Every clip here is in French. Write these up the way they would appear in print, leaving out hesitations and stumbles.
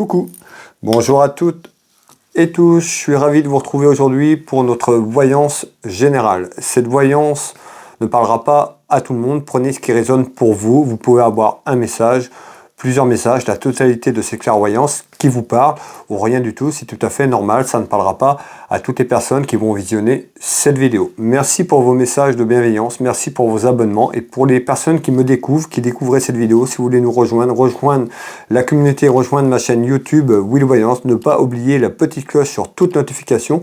Coucou, bonjour à toutes et tous, je suis ravi de vous retrouver aujourd'hui pour notre voyance générale. Cette voyance ne parlera pas à tout le monde, prenez ce qui résonne pour vous. Vous pouvez avoir un message, plusieurs messages, la totalité de ces clairvoyances qui vous parlent ou rien du tout, c'est tout à fait normal, ça ne parlera pas à toutes les personnes qui vont visionner cette vidéo. Merci pour vos messages de bienveillance, merci pour vos abonnements et pour les personnes qui me découvrent, qui découvraient cette vidéo, si vous voulez nous rejoindre la communauté, rejoindre ma chaîne YouTube Will Voyance, ne pas oublier la petite cloche sur toute notification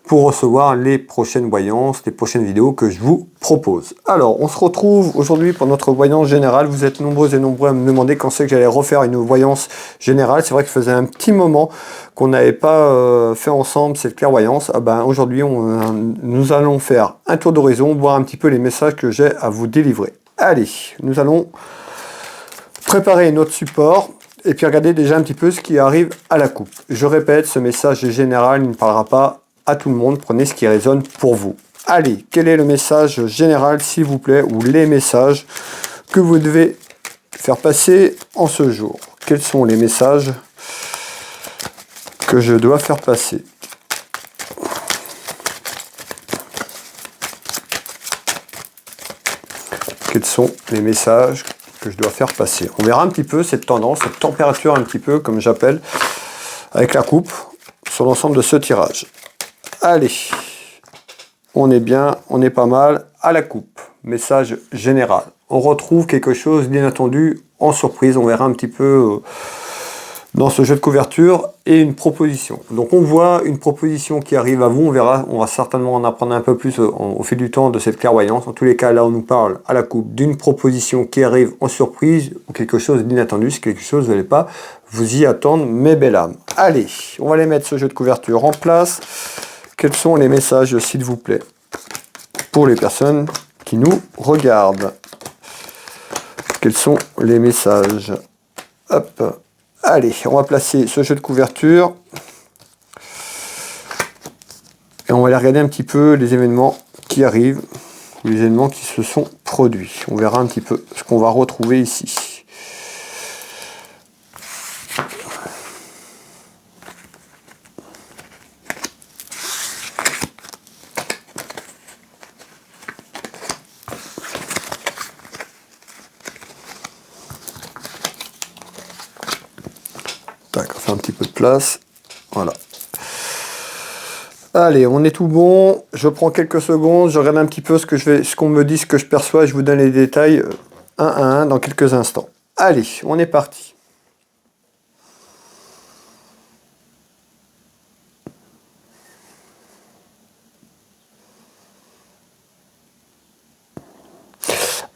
pour recevoir les prochaines voyances, les prochaines vidéos que je vous propose. Alors, on se retrouve aujourd'hui pour notre voyance générale. Vous êtes nombreux et nombreux à me demander quand c'est que j'allais refaire une voyance générale. C'est vrai que ça faisait un petit moment qu'on n'avait pas fait ensemble cette clairvoyance. Aujourd'hui, nous allons faire un tour d'horizon, voir un petit peu les messages que j'ai à vous délivrer. Allez, nous allons préparer notre support et puis regarder déjà un petit peu ce qui arrive à la coupe. Je répète, ce message est général, il ne parlera pas à tout le monde, prenez ce qui résonne pour vous. Allez, quel est le message général s'il vous plaît, ou les messages que vous devez faire passer en ce jour? Quels sont les messages que je dois faire passer? Quels sont les messages que je dois faire passer? On verra un petit peu cette tendance, cette température un petit peu, comme j'appelle, avec la coupe, sur l'ensemble de ce tirage. Allez, on est bien, on est pas mal à la coupe. Message général. On retrouve quelque chose d'inattendu en surprise. On verra un petit peu dans ce jeu de couverture et une proposition. Donc on voit une proposition qui arrive à vous. On verra, on va certainement en apprendre un peu plus au fil du temps de cette clairvoyance. En tous les cas, là on nous parle à la coupe d'une proposition qui arrive en surprise ou quelque chose d'inattendu. C'est quelque chose, vous n'allez pas vous y attendre, mes belles âmes. Allez, on va aller mettre ce jeu de couverture en place. Quels sont les messages, s'il vous plaît, pour les personnes qui nous regardent? Quels sont les messages? Hop. Allez, on va placer ce jeu de couverture. Et on va aller regarder un petit peu les événements qui arrivent, les événements qui se sont produits. On verra un petit peu ce qu'on va retrouver ici. Tac, on fait un petit peu de place. Voilà. Allez, on est tout bon. Je prends quelques secondes, je regarde un petit peu ce qu'on me dit, ce que je perçois. Je vous donne les détails un à un dans quelques instants. Allez, on est parti.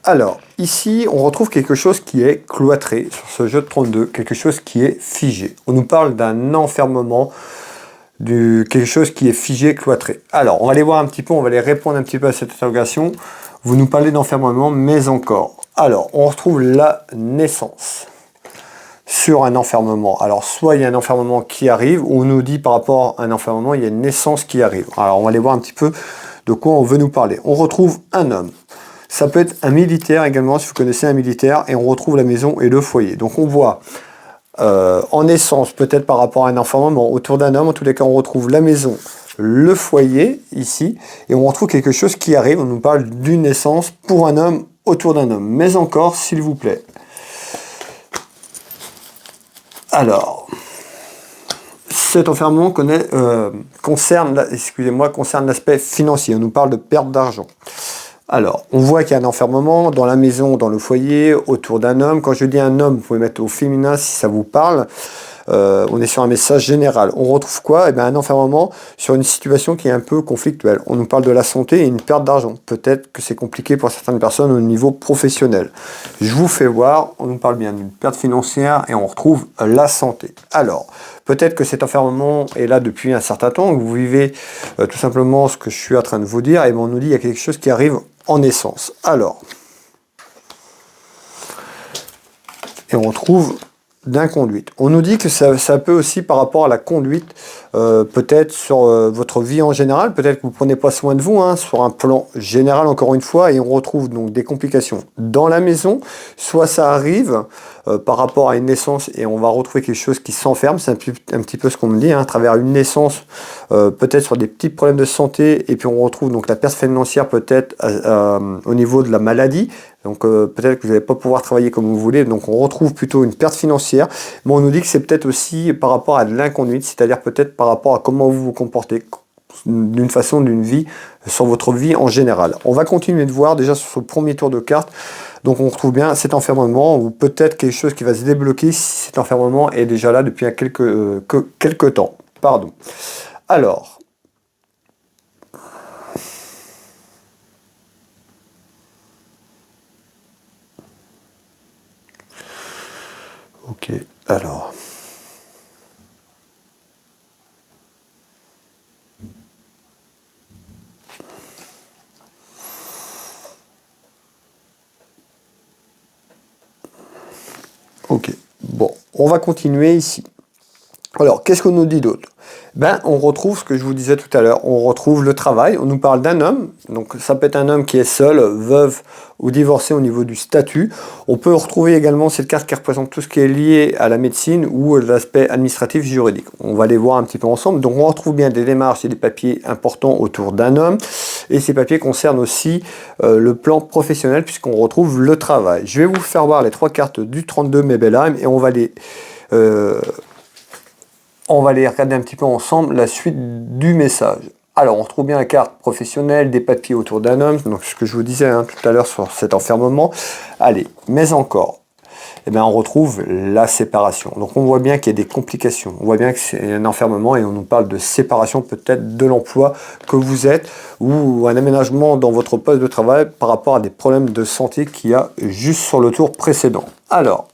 Alors, ici, on retrouve quelque chose qui est cloîtré sur ce jeu de 32, quelque chose qui est figé. On nous parle d'un enfermement, quelque chose qui est figé, cloîtré. Alors, on va aller voir un petit peu, on va aller répondre un petit peu à cette interrogation. Vous nous parlez d'enfermement, mais encore. Alors, on retrouve la naissance sur un enfermement. Alors, soit il y a un enfermement qui arrive, ou on nous dit par rapport à un enfermement, il y a une naissance qui arrive. Alors, on va aller voir un petit peu de quoi on veut nous parler. On retrouve un homme. Ça peut être un militaire également, si vous connaissez un militaire, et on retrouve la maison et le foyer. Donc on voit en naissance, peut-être par rapport à un enfermement, autour d'un homme, en tous les cas on retrouve la maison, le foyer, ici, et on retrouve quelque chose qui arrive, on nous parle d'une naissance pour un homme, autour d'un homme. Mais encore, s'il vous plaît. Alors, cet enfermement concerne l'aspect financier, on nous parle de perte d'argent. Alors, on voit qu'il y a un enfermement dans la maison, dans le foyer, autour d'un homme. Quand je dis un homme, vous pouvez mettre au féminin si ça vous parle. On est sur un message général. On retrouve quoi? Un enfermement sur une situation qui est un peu conflictuelle. On nous parle de la santé et une perte d'argent. Peut-être que c'est compliqué pour certaines personnes au niveau professionnel. Je vous fais voir, on nous parle bien d'une perte financière et on retrouve la santé. Alors, peut-être que cet enfermement est là depuis un certain temps, que vous vivez tout simplement ce que je suis en train de vous dire, et on nous dit qu'il y a quelque chose qui arrive en naissance. Alors, et on retrouve d'inconduite. On nous dit que ça peut aussi, par rapport à la conduite, peut-être sur votre vie en général, peut-être que vous ne prenez pas soin de vous, hein, sur un plan général encore une fois, et on retrouve donc des complications dans la maison, soit ça arrive par rapport à une naissance et on va retrouver quelque chose qui s'enferme, c'est un petit peu ce qu'on me dit, hein, à travers une naissance, peut-être sur des petits problèmes de santé, et puis on retrouve donc la perte financière peut-être au niveau de la maladie. Donc peut-être que vous n'allez pas pouvoir travailler comme vous voulez, donc on retrouve plutôt une perte financière, mais on nous dit que c'est peut-être aussi par rapport à de l'inconduite, c'est-à-dire peut-être par rapport à comment vous vous comportez d'une façon, d'une vie, sur votre vie en général. On va continuer de voir déjà sur ce premier tour de carte, donc on retrouve bien cet enfermement, ou peut-être quelque chose qui va se débloquer si cet enfermement est déjà là depuis quelques temps. Pardon. Alors, ok, alors. Ok, bon, on va continuer ici. Alors, qu'est-ce qu'on nous dit d'autre? Ben, on retrouve ce que je vous disais tout à l'heure, on retrouve le travail, on nous parle d'un homme, donc ça peut être un homme qui est seul, veuve ou divorcé au niveau du statut. On peut retrouver également cette carte qui représente tout ce qui est lié à la médecine ou l'aspect administratif juridique. On va les voir un petit peu ensemble. Donc on retrouve bien des démarches et des papiers importants autour d'un homme, et ces papiers concernent aussi le plan professionnel puisqu'on retrouve le travail. Je vais vous faire voir les trois cartes du 32 Mebelheim et on va les regarder un petit peu ensemble, la suite du message. Alors, on retrouve bien la carte professionnelle, des papiers autour d'un homme, donc ce que je vous disais hein, tout à l'heure sur cet enfermement. Allez, mais encore, eh bien, on retrouve la séparation. Donc, on voit bien qu'il y a des complications. On voit bien que c'est un enfermement et on nous parle de séparation peut-être de l'emploi que vous êtes ou un aménagement dans votre poste de travail par rapport à des problèmes de santé qu'il y a juste sur le tour précédent. Alors,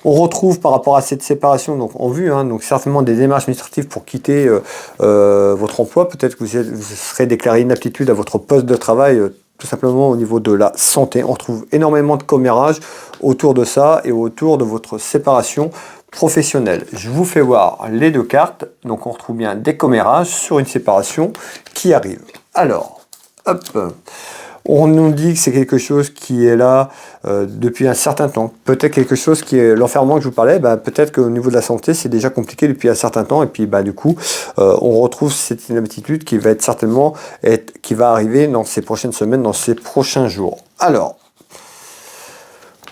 on retrouve par rapport à cette séparation, donc en vue, hein, donc certainement des démarches administratives pour quitter votre emploi. Peut-être que vous serez déclaré inaptitude à votre poste de travail, tout simplement au niveau de la santé. On retrouve énormément de commérages autour de ça et autour de votre séparation professionnelle. Je vous fais voir les deux cartes. Donc on retrouve bien des commérages sur une séparation qui arrive. Alors, hop. On nous dit que c'est quelque chose qui est là depuis un certain temps. Peut-être quelque chose qui est l'enfermement que je vous parlais, peut-être qu'au niveau de la santé, c'est déjà compliqué depuis un certain temps. Et puis du coup, on retrouve cette inaptitude qui va qui va arriver dans ces prochaines semaines, dans ces prochains jours. Alors,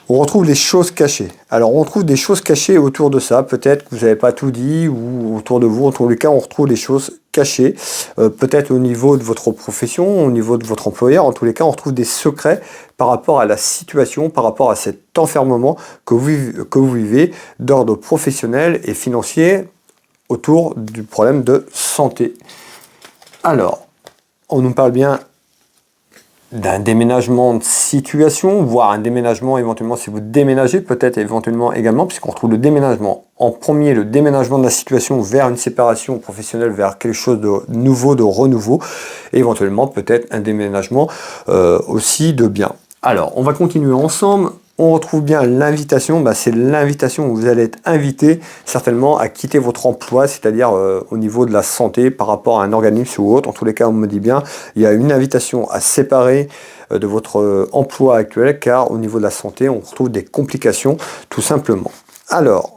on retrouve les choses cachées. Alors, on trouve des choses cachées autour de ça. Peut-être que vous n'avez pas tout dit ou autour de vous. En tous les cas, on retrouve des choses cachées. Peut-être au niveau de votre profession, au niveau de votre employeur. En tous les cas, on retrouve des secrets par rapport à la situation, par rapport à cet enfermement que vous vivez d'ordre professionnel et financier autour du problème de santé. Alors, on nous parle bien d'un déménagement de situation, voire un déménagement éventuellement si vous déménagez, peut-être éventuellement également, puisqu'on retrouve le déménagement en premier, le déménagement de la situation vers une séparation professionnelle, vers quelque chose de nouveau, de renouveau, et éventuellement peut-être un déménagement aussi de biens. Alors, on va continuer ensemble. On retrouve bien l'invitation, c'est l'invitation où vous allez être invité certainement à quitter votre emploi, c'est-à-dire au niveau de la santé par rapport à un organisme ou autre. En tous les cas, on me dit bien, il y a une invitation à séparer de votre emploi actuel, car au niveau de la santé, on retrouve des complications tout simplement. Alors,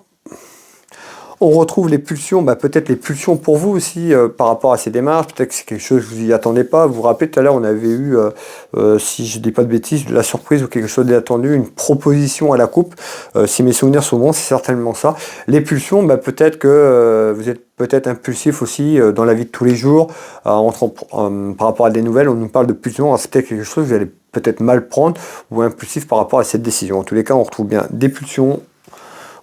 on retrouve les pulsions, peut-être les pulsions pour vous aussi par rapport à ces démarches. Peut-être que c'est quelque chose que vous n'y attendez pas. Vous vous rappelez, tout à l'heure, on avait eu, si je ne dis pas de bêtises, de la surprise ou quelque chose d'inattendu, une proposition à la coupe. Si mes souvenirs sont bons, c'est certainement ça. Les pulsions, peut-être que vous êtes peut-être impulsif aussi dans la vie de tous les jours. Par rapport à des nouvelles, on nous parle de pulsions. C'est peut-être quelque chose que vous allez peut-être mal prendre ou impulsif par rapport à cette décision. En tous les cas, on retrouve bien des pulsions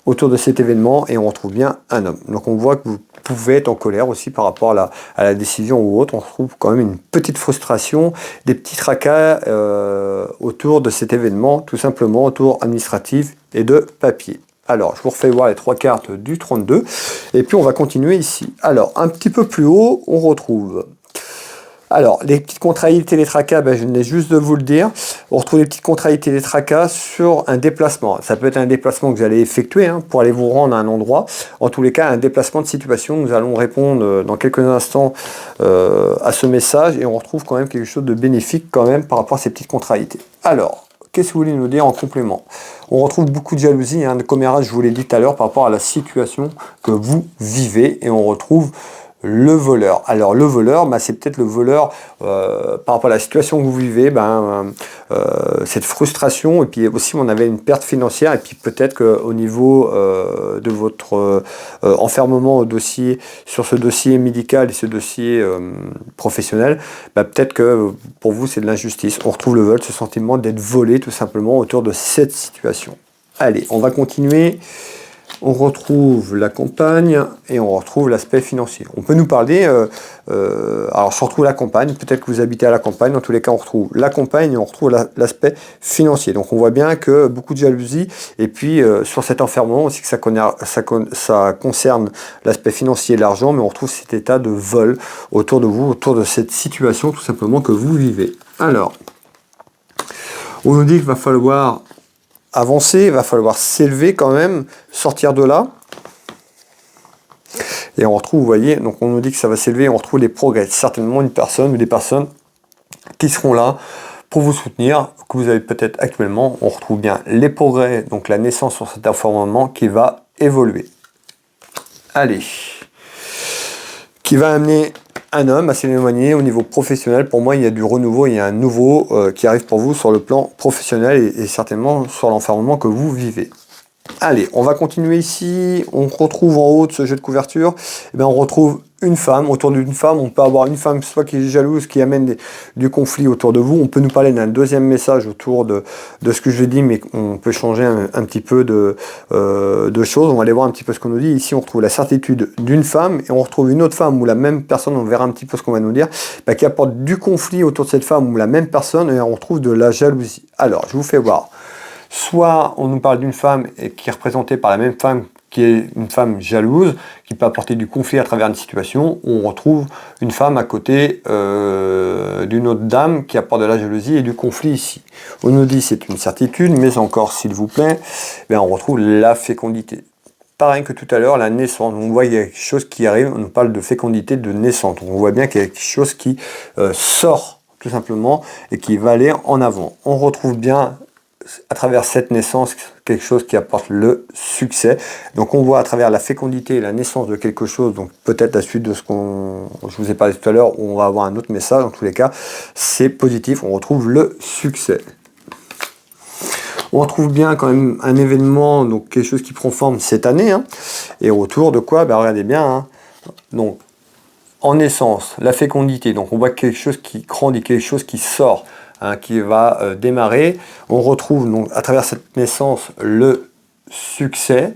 autour de cet événement et on retrouve bien un homme. Donc on voit que vous pouvez être en colère aussi par rapport à la décision ou autre. On retrouve quand même une petite frustration, des petits tracas autour de cet événement, tout simplement autour administratif et de papier. Alors, je vous refais voir les trois cartes du 32 et puis on va continuer ici. Alors, un petit peu plus haut, on retrouve Alors, les petites contrariétés, les tracas, je venais juste de vous le dire. On retrouve les petites contrariétés, les tracas sur un déplacement. Ça peut être un déplacement que vous allez effectuer pour aller vous rendre à un endroit. En tous les cas, un déplacement de situation. Nous allons répondre dans quelques instants à ce message et on retrouve quand même quelque chose de bénéfique quand même par rapport à ces petites contrariétés. Alors, qu'est-ce que vous voulez nous dire en complément? On retrouve beaucoup de jalousie, de commérage, je vous l'ai dit tout à l'heure, par rapport à la situation que vous vivez et on retrouve le voleur. Alors le voleur, c'est peut-être le voleur par rapport à la situation que vous vivez, cette frustration, et puis aussi on avait une perte financière, et puis peut-être qu'au niveau de votre enfermement au dossier, sur ce dossier médical et ce dossier professionnel, peut-être que pour vous c'est de l'injustice. On retrouve le vol, ce sentiment d'être volé tout simplement autour de cette situation. Allez, on va continuer. On retrouve la campagne et on retrouve l'aspect financier. On peut nous parler, alors je retrouve la campagne, peut-être que vous habitez à la campagne, dans tous les cas on retrouve la campagne et on retrouve l'aspect financier. Donc on voit bien que beaucoup de jalousie et puis sur cet enfermement aussi que ça concerne l'aspect financier et l'argent, mais on retrouve cet état de vol autour de vous, autour de cette situation tout simplement que vous vivez. Alors, on nous dit qu'il va falloir avancer, il va falloir s'élever quand même, sortir de là. Et on retrouve, vous voyez, donc on nous dit que ça va s'élever, on retrouve des progrès. Certainement une personne ou des personnes qui seront là pour vous soutenir, que vous avez peut-être actuellement. On retrouve bien les progrès, donc la naissance sur cet environnement qui va évoluer. Allez. Qui va amener un homme assez éloigné au niveau professionnel. Pour moi, il y a du renouveau, il y a un nouveau qui arrive pour vous sur le plan professionnel et certainement sur l'enfermement que vous vivez. Allez, on va continuer ici. On retrouve en haut de ce jeu de couverture, on retrouve une femme. Autour d'une femme, on peut avoir une femme soit qui est jalouse, qui amène du conflit autour de vous. On peut nous parler d'un deuxième message autour de ce que je dis, mais on peut changer un petit peu de choses. On va aller voir un petit peu ce qu'on nous dit. Ici, on retrouve la certitude d'une femme et on retrouve une autre femme ou la même personne, on verra un petit peu ce qu'on va nous dire, qui apporte du conflit autour de cette femme ou la même personne et on retrouve de la jalousie. Alors, je vous fais voir. Soit on nous parle d'une femme qui est représentée par la même femme qui est une femme jalouse, qui peut apporter du conflit à travers une situation, où on retrouve une femme à côté d'une autre dame qui apporte de la jalousie et du conflit ici. On nous dit c'est une certitude, mais encore s'il vous plaît, on retrouve la fécondité. Pareil que tout à l'heure, la naissance. On voit qu'il y a quelque chose qui arrive, on nous parle de fécondité, de naissance. On voit bien qu'il y a quelque chose qui sort tout simplement et qui va aller en avant. On retrouve bien à travers cette naissance quelque chose qui apporte le succès. Donc on voit à travers la fécondité et la naissance de quelque chose, donc peut-être la suite de ce je vous ai parlé tout à l'heure, où on va avoir un autre message. Dans tous les cas, c'est positif, on retrouve le succès. On retrouve bien quand même un événement, donc quelque chose qui prend forme cette année, et autour de quoi, regardez bien, donc en naissance, la fécondité, donc on voit quelque chose qui grandit, quelque chose qui sort, qui va démarrer. On retrouve donc à travers cette naissance le succès,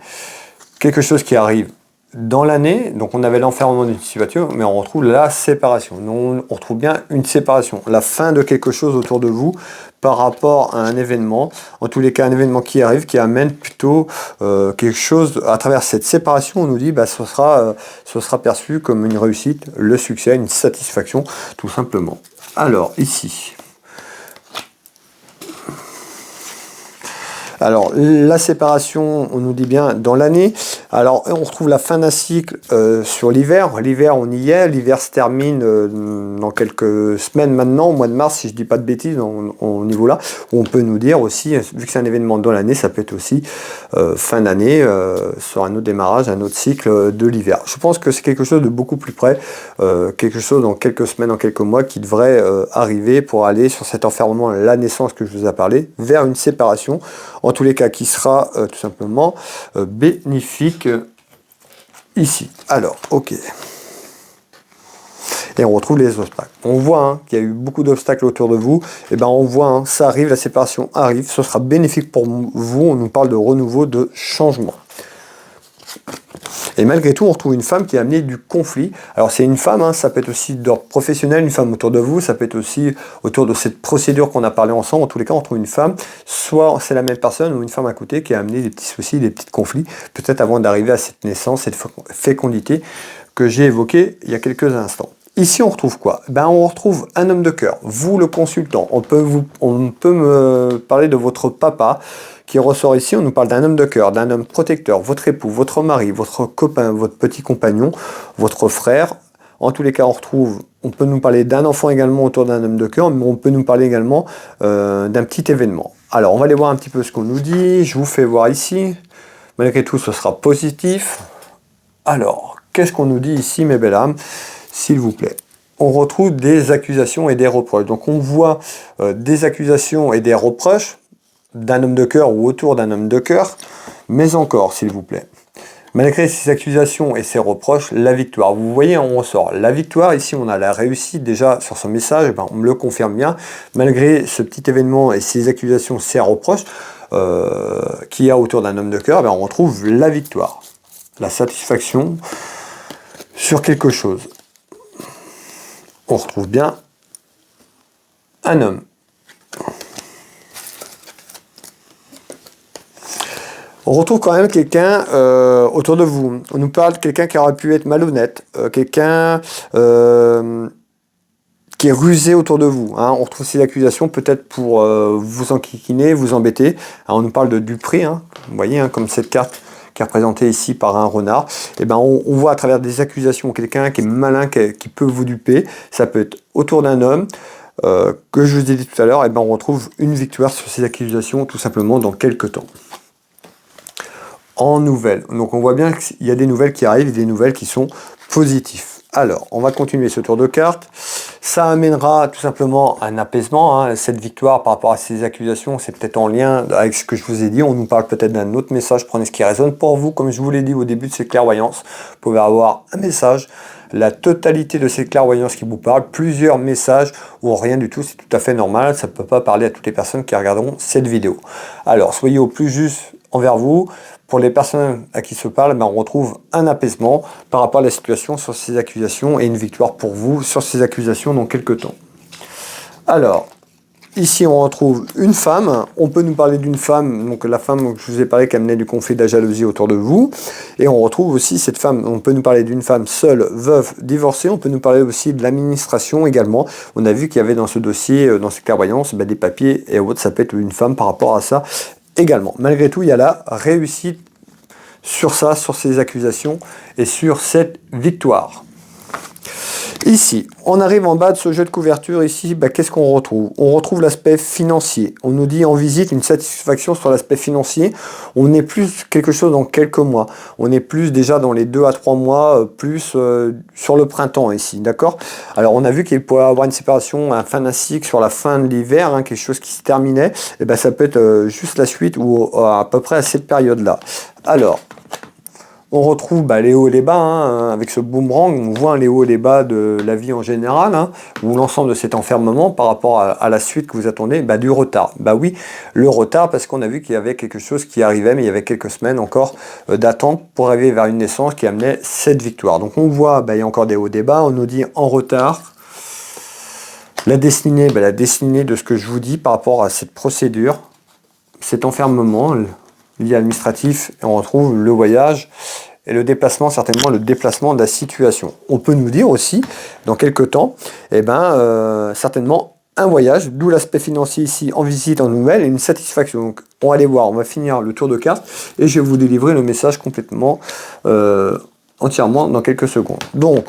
quelque chose qui arrive dans l'année. Donc on avait l'enfermement d'une situation, mais on retrouve la séparation. Donc, on retrouve bien une séparation, la fin de quelque chose autour de vous par rapport à un événement. En tous les cas, un événement qui arrive, qui amène plutôt quelque chose à travers cette séparation. On nous dit ce sera perçu comme une réussite, le succès, une satisfaction, tout simplement. Alors ici. Alors, la séparation, on nous dit bien dans l'année. Alors, on retrouve la fin d'un cycle sur l'hiver. L'hiver, on y est. L'hiver se termine dans quelques semaines maintenant, au mois de mars, si je ne dis pas de bêtises, au niveau là. On peut nous dire aussi, vu que c'est un événement dans l'année, ça peut être aussi fin d'année, sur un autre démarrage, un autre cycle de l'hiver. Je pense que c'est quelque chose de beaucoup plus près, quelque chose dans quelques semaines, dans quelques mois, qui devrait arriver pour aller sur cet enfermement, la naissance que je vous ai parlé, vers une séparation. En tous les cas, qui sera tout simplement bénéfique ici. Alors, ok. Et on retrouve les obstacles. On voit qu'il y a eu beaucoup d'obstacles autour de vous. Et on voit, ça arrive, la séparation arrive. Ce sera bénéfique pour vous. On nous parle de renouveau, de changement. Et malgré tout, on retrouve une femme qui a amené du conflit. Alors c'est une femme, ça peut être aussi d'ordre professionnel, une femme autour de vous, ça peut être aussi autour de cette procédure qu'on a parlé ensemble. En tous les cas, on trouve une femme, soit c'est la même personne ou une femme à côté qui a amené des petits soucis, des petits conflits, peut-être avant d'arriver à cette naissance, cette fécondité que j'ai évoquée il y a quelques instants. Ici, on retrouve quoi? Ben, on retrouve un homme de cœur, vous le consultant. On peut me parler de votre papa qui ressort ici. On nous parle d'un homme de cœur, d'un homme protecteur, votre époux, votre mari, votre copain, votre petit compagnon, votre frère. En tous les cas, on peut nous parler d'un enfant également autour d'un homme de cœur, mais on peut nous parler également d'un petit événement. Alors, on va aller voir un petit peu ce qu'on nous dit. Je vous fais voir ici. Malgré tout, ce sera positif. Alors, qu'est-ce qu'on nous dit ici, mes belles âmes? S'il vous plaît. On retrouve des accusations et des reproches. Donc on voit des accusations et des reproches d'un homme de cœur ou autour d'un homme de cœur, mais encore, s'il vous plaît. Malgré ces accusations et ces reproches, la victoire. Vous voyez, on ressort la victoire. Ici, on a la réussite. Déjà, sur ce message, ben, on me le confirme bien. Malgré ce petit événement et ces accusations, ces reproches qu'il y a autour d'un homme de cœur, ben, on retrouve la victoire. La satisfaction sur quelque chose. On retrouve bien un homme. On retrouve quand même quelqu'un autour de vous. On nous parle de quelqu'un qui aurait pu être malhonnête, quelqu'un qui est rusé autour de vous. Hein. On retrouve ces accusations peut-être pour vous enquiquiner, vous embêter. Alors, on nous parle du prix, hein. Vous voyez, hein, comme cette carte qui est représentée ici par un renard. Et ben, on voit à travers des accusations quelqu'un qui est malin, qui peut vous duper. Ça peut être autour d'un homme. Que je vous ai dit tout à l'heure, et ben, on retrouve une victoire sur ces accusations tout simplement dans quelques temps. En nouvelles. Donc on voit bien qu'il y a des nouvelles qui arrivent et des nouvelles qui sont positives. Alors, on va continuer ce tour de cartes. Ça amènera tout simplement un apaisement. Hein. Cette victoire par rapport à ces accusations, c'est peut-être en lien avec ce que je vous ai dit. On nous parle peut-être d'un autre message. Prenez ce qui résonne pour vous. Comme je vous l'ai dit au début de ces clairvoyances, vous pouvez avoir un message, la totalité de ces clairvoyances qui vous parlent, plusieurs messages ou rien du tout. C'est tout à fait normal. Ça ne peut pas parler à toutes les personnes qui regarderont cette vidéo. Alors, soyez au plus juste envers vous. Pour les personnes à qui se parle, ben on retrouve un apaisement par rapport à la situation sur ces accusations et une victoire pour vous sur ces accusations dans quelques temps. Alors, ici on retrouve une femme. On peut nous parler d'une femme, donc la femme que je vous ai parlé qui amenait du conflit, de la jalousie autour de vous. Et on retrouve aussi cette femme, on peut nous parler d'une femme seule, veuve, divorcée. On peut nous parler aussi de l'administration également. On a vu qu'il y avait dans ce dossier, dans ces clairvoyances, ben des papiers et autres. Ça peut être une femme par rapport à ça. Également, malgré tout, il y a la réussite sur ça, sur ces accusations et sur cette victoire. Ici, on arrive en bas de ce jeu de couverture. Ici, bah, qu'est-ce qu'on retrouve? On retrouve l'aspect financier. On nous dit en visite une satisfaction sur l'aspect financier. On est plus quelque chose dans quelques mois. On est plus déjà dans les 2 à 3 mois, plus sur le printemps ici, d'accord? Alors, on a vu qu'il pourrait y avoir une séparation à la fin d'un cycle sur la fin de l'hiver, hein, quelque chose qui se terminait. Et ben, ça peut être juste la suite ou à peu près à cette période-là. Alors, on retrouve les hauts et les bas, hein, avec ce boomerang, on voit les hauts et les bas de la vie en général, hein, ou l'ensemble de cet enfermement par rapport à la suite que vous attendez, du retard. Bah oui, le retard parce qu'on a vu qu'il y avait quelque chose qui arrivait, mais il y avait quelques semaines encore d'attente pour arriver vers une naissance qui amenait cette victoire. Donc on voit, il y a encore des hauts et des bas, on nous dit en retard. La destinée, la destinée de ce que je vous dis par rapport à cette procédure, cet enfermement lié administratif, et on retrouve le voyage et le déplacement, certainement le déplacement de la situation. On peut nous dire aussi, dans quelques temps, certainement un voyage, d'où l'aspect financier ici, en visite, en nouvelle, et une satisfaction. Donc on va aller voir, on va finir le tour de cartes, et je vais vous délivrer le message complètement, entièrement, dans quelques secondes. Donc,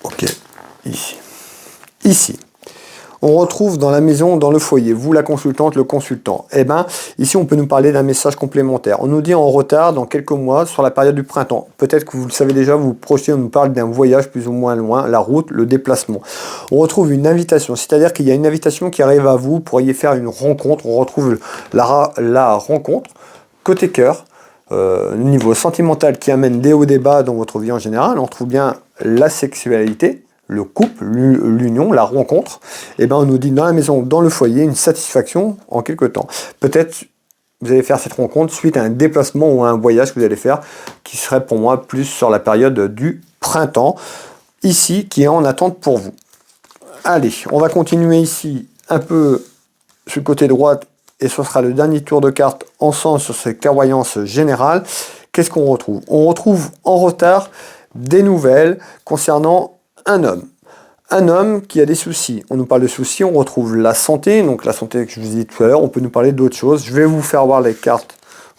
ok, ici. On retrouve dans la maison, dans le foyer, vous la consultante, le consultant. Ici on peut nous parler d'un message complémentaire. On nous dit en retard dans quelques mois sur la période du printemps. Peut-être que vous le savez déjà, vous vous projetez, on nous parle d'un voyage plus ou moins loin, la route, le déplacement. On retrouve une invitation, c'est-à-dire qu'il y a une invitation qui arrive à vous, vous pourriez faire une rencontre. On retrouve la rencontre côté cœur, niveau sentimental qui amène des hauts des bas dans votre vie en général. On retrouve bien la sexualité, le couple, l'union, la rencontre, on nous dit dans la maison, dans le foyer, une satisfaction en quelque temps. Peut-être vous allez faire cette rencontre suite à un déplacement ou à un voyage que vous allez faire, qui serait pour moi plus sur la période du printemps, ici, qui est en attente pour vous. Allez, on va continuer ici un peu sur le côté droit, et ce sera le dernier tour de cartes ensemble sur cette clairvoyance générale. Qu'est-ce qu'on retrouve? On retrouve en retard des nouvelles concernant un homme. Un homme qui a des soucis. On nous parle de soucis, on retrouve la santé. Donc la santé que je vous ai dit tout à l'heure, on peut nous parler d'autres choses. Je vais vous faire voir les cartes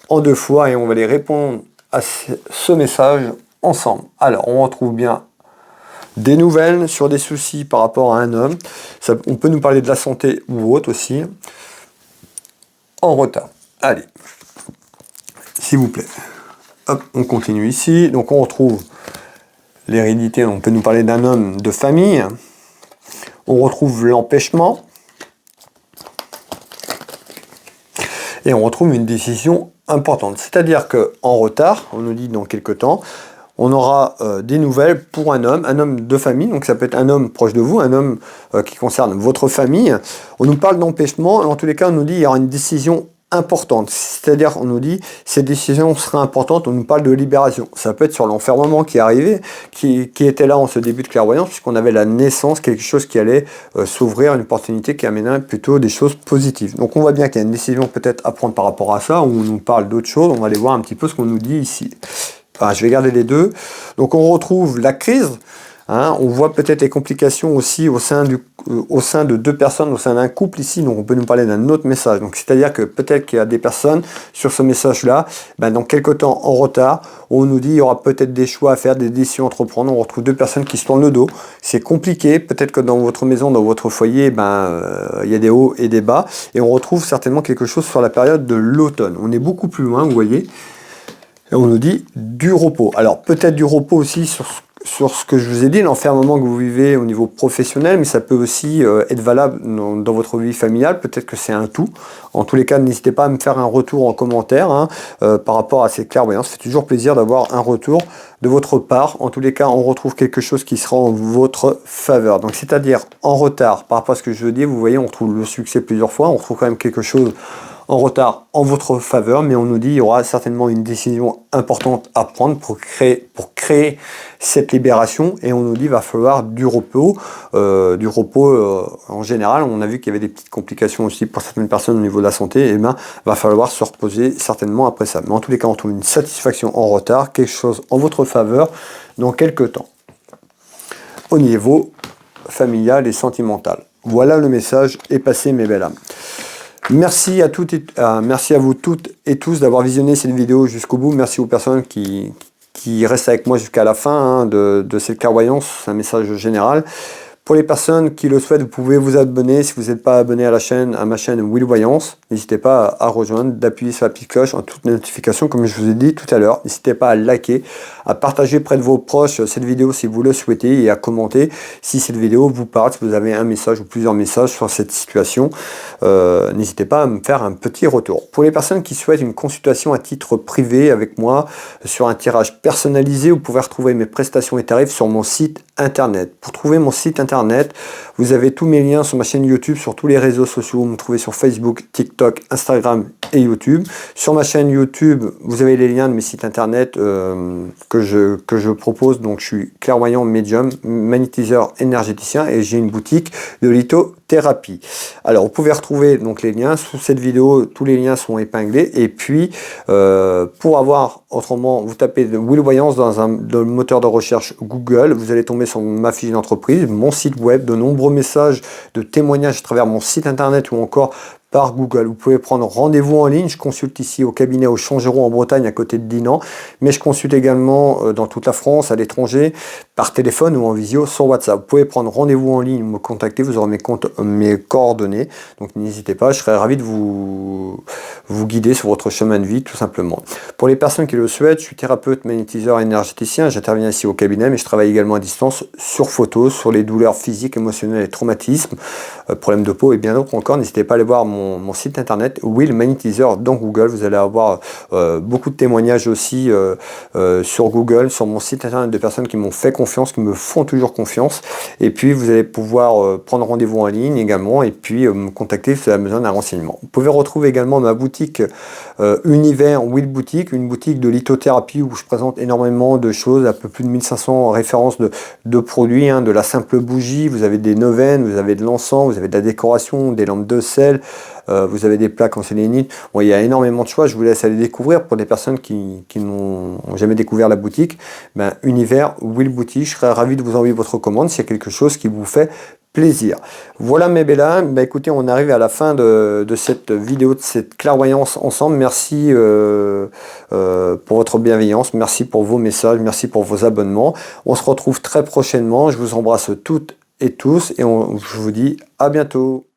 en 2 fois et on va les répondre à ce message ensemble. Alors, on retrouve bien des nouvelles sur des soucis par rapport à un homme. On peut nous parler de la santé ou autre aussi. En retard. Allez, s'il vous plaît. Hop, on continue ici. Donc on retrouve l'hérédité, on peut nous parler d'un homme de famille. On retrouve l'empêchement. Et on retrouve une décision importante. C'est-à-dire qu'en retard, on nous dit dans quelques temps, on aura des nouvelles pour un homme de famille. Donc ça peut être un homme proche de vous, un homme qui concerne votre famille. On nous parle d'empêchement. En tous les cas, on nous dit qu'il y aura une décision importante, c'est-à-dire on nous dit cette décision sera importante, on nous parle de libération. Ça peut être sur l'enfermement qui est arrivé, qui était là en ce début de clairvoyance, puisqu'on avait la naissance, quelque chose qui allait s'ouvrir, une opportunité qui amènerait plutôt des choses positives. Donc on voit bien qu'il y a une décision peut-être à prendre par rapport à ça, où on nous parle d'autres choses, on va aller voir un petit peu ce qu'on nous dit ici. Enfin, je vais garder les deux. Donc on retrouve la crise. On voit peut-être les complications aussi au sein de 2 personnes, au sein d'un couple ici, donc on peut nous parler d'un autre message. Donc c'est-à-dire que peut-être qu'il y a des personnes sur ce message-là, dans quelques temps en retard, on nous dit qu'il y aura peut-être des choix à faire, des décisions à entreprendre. On retrouve 2 personnes qui se tournent le dos. C'est compliqué, peut-être que dans votre maison, dans votre foyer, il y a des hauts et des bas. Et on retrouve certainement quelque chose sur la période de l'automne. On est beaucoup plus loin, vous voyez. Et on nous dit du repos. Alors peut-être du repos aussi sur ce que je vous ai dit, l'enfermement que vous vivez au niveau professionnel, mais ça peut aussi être valable dans votre vie familiale, peut-être que c'est un tout. En tous les cas, n'hésitez pas à me faire un retour en commentaire par rapport à ces clairvoyances. Ça fait toujours plaisir d'avoir un retour de votre part. En tous les cas, on retrouve quelque chose qui sera en votre faveur. Donc c'est-à-dire en retard par rapport à ce que je veux dire, vous voyez, on retrouve le succès plusieurs fois, on retrouve quand même quelque chose en retard en votre faveur, mais on nous dit qu'il y aura certainement une décision importante à prendre pour créer cette libération, et on nous dit qu'il va falloir du repos. En général, on a vu qu'il y avait des petites complications aussi pour certaines personnes au niveau de la santé, et va falloir se reposer certainement après ça. Mais en tous les cas, on trouve une satisfaction en retard, quelque chose en votre faveur dans quelques temps. Au niveau familial et sentimental. Voilà, le message est passé, mes belles âmes. Merci à vous toutes et tous d'avoir visionné cette vidéo jusqu'au bout. Merci aux personnes qui restent avec moi jusqu'à la fin de cette clairvoyance. C'est un message général. Pour les personnes qui le souhaitent, vous pouvez vous abonner. Si vous n'êtes pas abonné à ma chaîne Will Voyance, n'hésitez pas à rejoindre, d'appuyer sur la petite cloche en toute notification, comme je vous ai dit tout à l'heure. N'hésitez pas à liker, à partager près de vos proches cette vidéo si vous le souhaitez, et à commenter si cette vidéo vous parle, si vous avez un message ou plusieurs messages sur cette situation. N'hésitez pas à me faire un petit retour. Pour les personnes qui souhaitent une consultation à titre privé avec moi sur un tirage personnalisé, vous pouvez retrouver mes prestations et tarifs sur mon site internet. Pour trouver mon site internet, vous avez tous mes liens sur ma chaîne YouTube, sur tous les réseaux sociaux. Vous me trouvez sur Facebook, TikTok, Instagram et YouTube. Sur ma chaîne YouTube, vous avez les liens de mes sites internet que je propose. Donc je suis clairvoyant, médium, magnétiseur, énergéticien, et j'ai une boutique de lithothérapie. Alors vous pouvez retrouver donc les liens sous cette vidéo, tous les liens sont épinglés. Et puis pour avoir, autrement, vous tapez Will Voyance dans le moteur de recherche Google, vous allez tomber sur ma fiche d'entreprise, mon site web, de nombreux messages de témoignages à travers mon site internet ou encore par Google. Vous pouvez prendre rendez-vous en ligne. Je consulte ici au cabinet au Changeron en Bretagne, à côté de Dinan, mais je consulte également dans toute la France, à l'étranger, par téléphone ou en visio sur WhatsApp. Vous pouvez prendre rendez-vous en ligne, me contacter, vous aurez mes coordonnées, donc n'hésitez pas, je serai ravi de vous guider sur votre chemin de vie, tout simplement. Pour les personnes qui le souhaitent, je suis thérapeute, magnétiseur, énergéticien, j'interviens ici au cabinet, mais je travaille également à distance sur photo, sur les douleurs physiques, émotionnelles et traumatismes, problèmes de peau et bien d'autres encore. N'hésitez pas à aller voir mon site internet Will Magnétiseur dans Google. Vous allez avoir beaucoup de témoignages aussi sur Google, sur mon site internet, de personnes qui m'ont fait confiance, qui me font toujours confiance. Et puis vous allez pouvoir prendre rendez-vous en ligne également, et puis me contacter si vous avez besoin d'un renseignement. Vous pouvez retrouver également ma boutique Univers Will Boutique, une boutique de lithothérapie où je présente énormément de choses, un peu plus de 1500 références de produits, de la simple bougie, vous avez des neuvaines, vous avez de l'encens, vous avez de la décoration, des lampes de sel, vous avez des plaques en sélénite. Bon, il y a énormément de choix, je vous laisse aller découvrir. Pour les personnes qui n'ont jamais découvert la boutique, ben, Univers Will Boutique, je serais ravi de vous envoyer votre commande s'il y a quelque chose qui vous fait plaisir. Voilà mes bellas, bah écoutez, on arrive à la fin de cette vidéo, de cette clairvoyance ensemble. Merci pour votre bienveillance, merci pour vos messages, merci pour vos abonnements. On se retrouve très prochainement, je vous embrasse toutes et tous et je vous dis à bientôt.